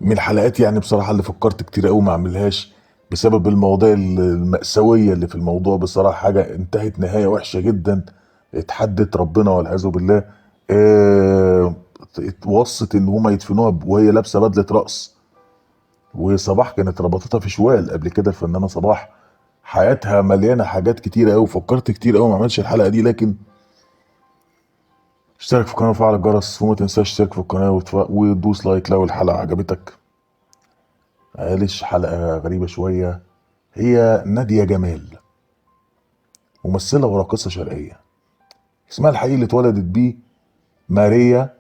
من الحلقات يعني بصراحة اللي فكرت كتير قوي ما اعملهاش بسبب المواضيع المأساوية اللي في الموضوع. بصراحة حاجة انتهت نهاية وحشة جدا، اتحدت ربنا والعياذ بالله. اه، اتوصت ان هما يدفنوها وهي لابسة بدلة رقص. وصباح كانت ربطتها في شوال قبل كده، الفنانة صباح حياتها مليانة حاجات كتيرة قوي. فكرت كتير قوي ما اعملش الحلقة دي، لكن اشترك في القناة وفعل الجرس، وما تنساش تشترك في القناة وتدوس لايك لو الحلقة عجبتك. معلش حلقة غريبة شوية. هي نادية جمال، ممثلة وراقصة شرقية. اسمها الحقيقي اللي اتولدت بيه ماريا،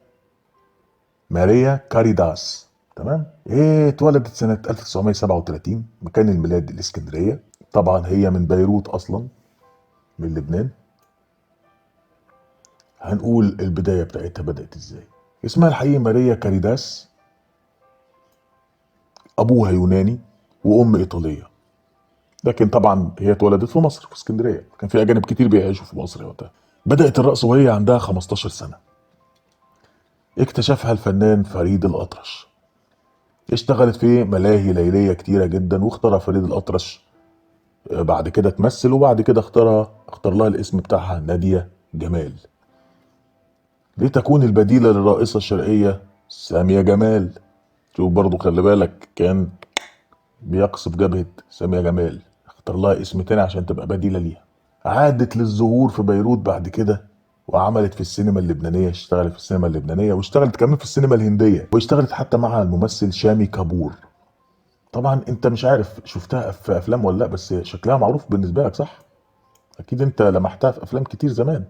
ماريا كاريداس. تمام. ايه، اتولدت سنة 1937، مكان الميلاد الاسكندرية. طبعا هي من بيروت اصلا، من لبنان. هنقول البداية بتاعتها بدأت ازاي. اسمها الحقيقي ماريا كاريداس، ابوها يوناني وام ايطالية. لكن طبعا هي اتولدت في مصر في اسكندرية، كان في اجانب كتير بيعيشوا في مصر وقتها. بدأت الرقص وهي عندها 15 سنة. اكتشفها الفنان فريد الأطرش. اشتغلت في ملاهي ليلية كتيرة جدا، واختارها فريد الأطرش. بعد كده تمثل، وبعد كده اختار لها الاسم بتاعها نادية جمال، لتكون البديلة للرائصة الشرقية سامية جمال. شوف برضو، خلي بالك، كان بيقصف جبهة سامية جمال، اختار لها اسم تاني عشان تبقى بديلة ليها. عادت للظهور في بيروت بعد كده، وعملت في السينما اللبنانية، اشتغلت في السينما اللبنانية، واشتغلت كمان في السينما الهندية، واشتغلت حتى مع الممثل شامي كابور. طبعا انت مش عارف شفتها في افلام ولا لا، بس شكلها معروف بالنسبة لك، صح؟ اكيد انت لمحتها في افلام كتير زمان.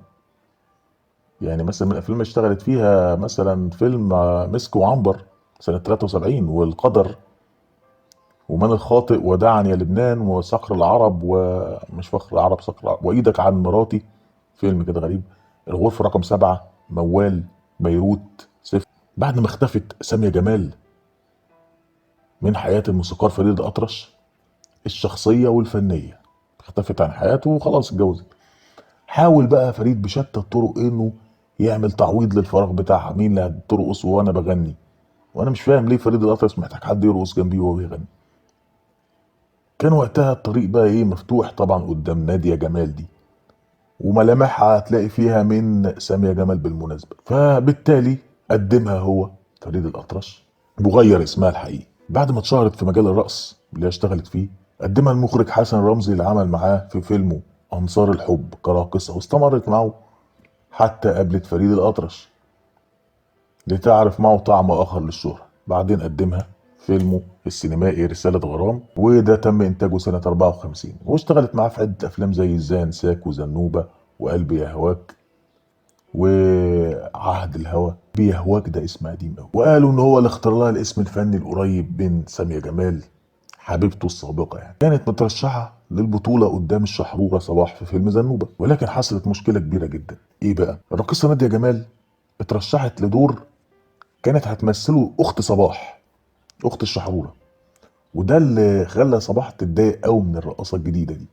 يعني مثلا من الافلام اللي اشتغلت فيها مثلا فيلم مسك وعنبر سنة 73، والقدر، ومن الخاطئ، وداعا يا لبنان، وصقر العرب، ومش فخر العرب، صقر العرب، وايدك عن مراتي. فيلم كده غريب. الغرفة رقم 7، موال، بيروت، صفر. بعد ما اختفت سامية جمال من حياة الموسيقار فريد الأطرش الشخصية والفنية، اختفت عن حياته وخلاص اتجوزت. حاول بقى فريد بشتى الطرق انه يعمل تعويض للفراغ بتاعها. مين اللي هترقص وانا بغني؟ وانا مش فاهم ليه فريد الأطرش محتاج حد يرقص جنبيه وهو بيغني. كان وقتها الطريق بقى ايه مفتوح طبعا قدام نادية جمال دي، وملامحها هتلاقي فيها من سامية جمال بالمناسبة. فبالتالي قدمها هو فريد الأطرش، وغير اسمها الحقيقي. بعد ما اتشهرت في مجال الرقص اللي هي اشتغلت فيه، قدمها المخرج حسن رمزي اللي عمل معاه في فيلمه أنصار الحب كراقصة، واستمرت معه حتى قابلت فريد الأطرش لتعرف معه طعم آخر للشهرة. بعدين قدمها فيلمه السينمائي رسالة غرام، وده تم إنتاجه سنة 54، واشتغلت معاه في عدة أفلام زي إزاي أنساك، وزنوبة، وقلبي يا هواك، وعهد الهوى. بيهواك ده اسم قديم قوي، وقالوا ان هو اللي اختار لها الاسم الفني القريب من سامية جمال، حبيبته السابقة. يعني كانت مترشحة للبطولة قدام الشحرورة صباح في فيلم زنوبة، ولكن حصلت مشكلة كبيرة جدا. ايه بقى؟ الراقصة نادية جمال اترشحت لدور كانت هتمثله اخت صباح، اخت الشحرورة. وده اللي خلى صباح تتضايق قوي من الرقاصة الجديدة دي،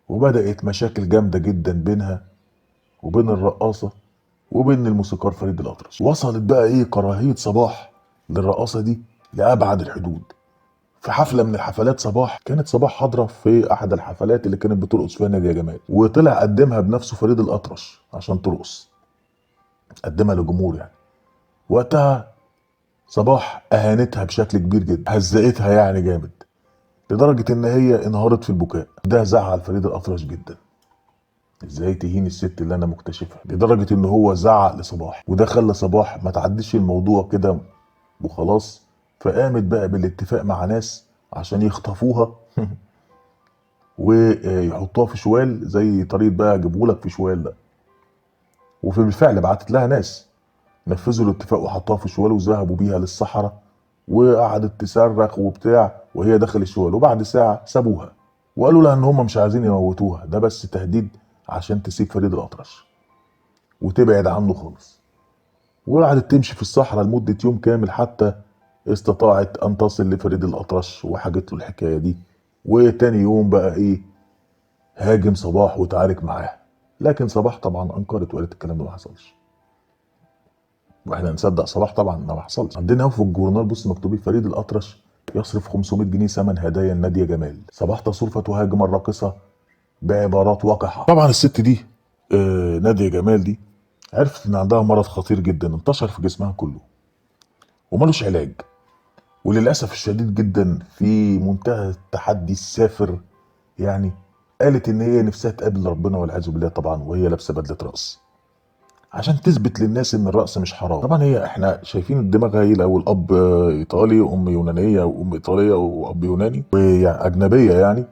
وبدأت مشاكل جامدة جدا بينها وبين الرقاصة وبين الموسيقار فريد الأطرش. وصلت بقى ايه كراهية صباح للرقاصة دي لأبعد الحدود. في حفلة من الحفلات، كانت صباح حاضرة في أحد الحفلات اللي كانت بترقص فيها نادية جمال، وطلع قدمها بنفسه فريد الأطرش عشان ترقص، قدمها للجمهور يعني. وقتها صباح أهانتها بشكل كبير جدا، هزقتها يعني جامد، لدرجة إن هي انهارت في البكاء. ده زعل فريد الأطرش جدا. ازاي تهين الست اللي انا مكتشفها؟ لدرجه ان هو زعق لصباح، وده خلى صباح ما تعديش الموضوع كده وخلاص. فقامت بقى بالاتفاق مع ناس عشان يخطفوها ويحطوها في شوال، زي طريقه بقى اجيبهولك في شوال ده. وفي بالفعل بعتت لها ناس نفذوا الاتفاق وحطوها في شوال، وذهبوا بيها للصحراء، وقعدت تصرخ وبتاع وهي داخل الشوال. وبعد ساعه سابوها، وقالوا لها ان هم مش عايزين يموتوها، ده بس تهديد عشان تسيب فريد الأطرش وتبعد عنه خالص. وقعدت تمشي في الصحراء لمدة يوم كامل حتى استطاعت أن تصل لفريد الأطرش وحكت له الحكاية دي. وتاني يوم بقى إيه، هاجم صباح وتعارك معاه، لكن صباح طبعا أنكرت وقالت الكلام ده ما حصلش. واحنا نصدق صلاح؟ طبعا ما حصلش. عندنا اهو في الجورنال بص مكتوب إيه؟ فريد الأطرش يصرف 500 جنيه ثمن هدايا نادية جمال. صباح تصرفة تهاجم الراقصة بعبارات وقحة. طبعا الست دي نادية جمال دي عرفت ان عندها مرض خطير جدا انتشر في جسمها كله وملوش علاج، وللاسف الشديد جدا في منتهى التحدي السافر يعني قالت ان هي نفسها تقابل ربنا والعياذ بالله طبعا وهي لابسه بدله رقص عشان تثبت للناس ان الرقص مش حرام. طبعا هي احنا شايفين الدماغ هايله والاب ايطالي وام يونانيه وام ايطاليه واب يوناني ويعني اجنبيه يعني،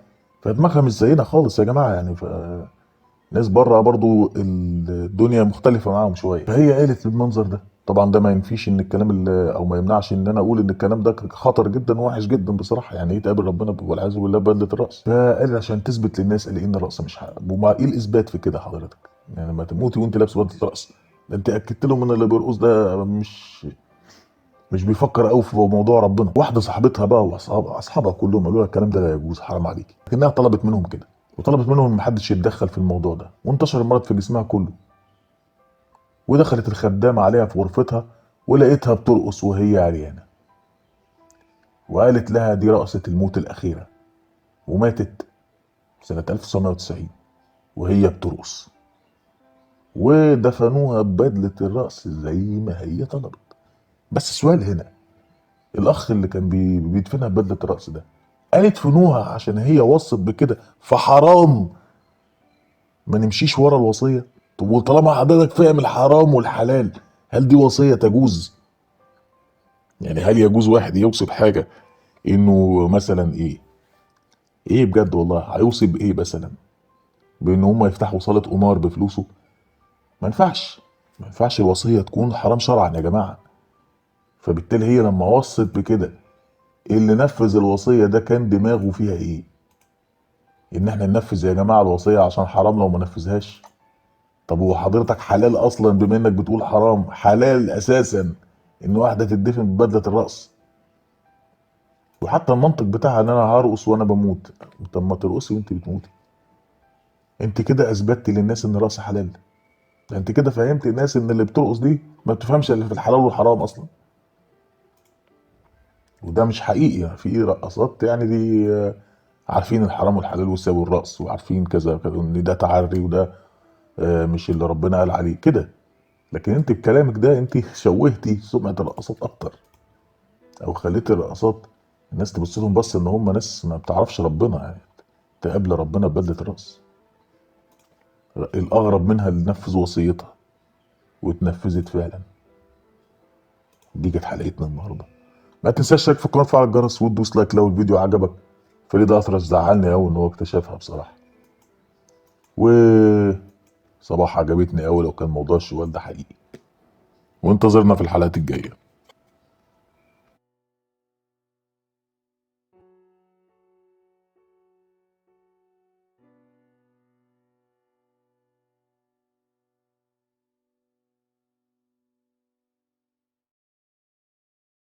فدماغها مش زينا خالص يا جماعه يعني. ناس بره برضو الدنيا مختلفه معاهم شويه، فهي قالت بالمنظر ده. طبعا ده ما ينفيش ان الكلام اللي او ما يمنعش ان انا اقول ان الكلام ده خطر جدا ووحش جدا بصراحه. يعني ايه تقابل ربنا والعياذ بالله ببدله الرقص؟ فقال عشان تثبت للناس قال ان الرقص مش حرام. وما ايه الاثبات في كده حضرتك؟ يعني لما تموتي وانت لابس بدله رقص ده انت اكدت لهم ان اللي بيرقص ده مش بيفكر قوي في موضوع ربنا. واحده صاحبتها بقى واصحابها كلهم قالوا لها الكلام ده لا يجوز حرام عليكي، لكنها طلبت منهم كده وطلبت منهم ان محدش يتدخل في الموضوع ده، وانتشر المرض في جسمها كله. ودخلت الخدامه عليها في غرفتها ولقيتها بترقص وهي عريانه، وقالت لها دي رقصه الموت الاخيره، وماتت سنه 1990 وهي بترقص. ودفنوها ببدله الرقص زي ما هي طلبت. بس السؤال هنا، الاخ اللي كان بيدفنها ببدله الرقص ده قال ادفنوها عشان هي وصت بكده فحرام ما نمشيش ورا الوصيه؟ طب وطالما حضرتك فاهم الحرام والحلال هل دي وصيه تجوز؟ يعني هل يجوز واحد يوصي بحاجه انه مثلا ايه بجد والله هيوصي بايه مثلا؟ بان هم يفتحوا صاله قمار بفلوسه؟ ما ينفعش. ما ينفعش الوصيه تكون حرام شرعا يا جماعه. فبالتالي هي لما وصت بكده اللي نفذ الوصيه ده كان دماغه فيها ايه؟ ان احنا ننفذ يا جماعه الوصيه عشان حرام لو ما نفذهاش؟ طب هو حضرتك حلال اصلا بما انك بتقول حرام؟ حلال اساسا ان واحده تدفن ببدله الرقص. وحتى المنطق بتاعها ان انا هرقص وانا بموت، طب ما ترقصي وانت بتموتي. انت كده اثبتي للناس ان الرقص حلال. ده انت كده فهمت الناس ان اللي بترقص دي ما بتفهمش اللي في الحلال والحرام اصلا. وده مش حقيقي. في رقصات يعني دي عارفين الحرام والحلال ويساوي الرقص وعارفين كذا وكذا ان ده تعري وده مش اللي ربنا قال عليه كده. لكن انت بكلامك ده انت شوهتي سمعه الرقصات اكتر، او خليتي الرقصات الناس تبص لهم بس ان هم ناس ما بتعرفش ربنا يعني تقابل ربنا ببدله الرقص. الاغرب منها اللي نفذ وصيتها واتنفذت فعلا. دي كانت حلقتنا النهارده. ما تنساش تشترك في القناه وتفعل الجرس وتدوس لايك لو الفيديو عجبك. فريد أطرش زعلني قوي ان هو اكتشفها بصراحه. وصباح عجبتني قوي لو كان موضوع الشوال ده حقيقي. وانتظرنا في الحلقات الجايه.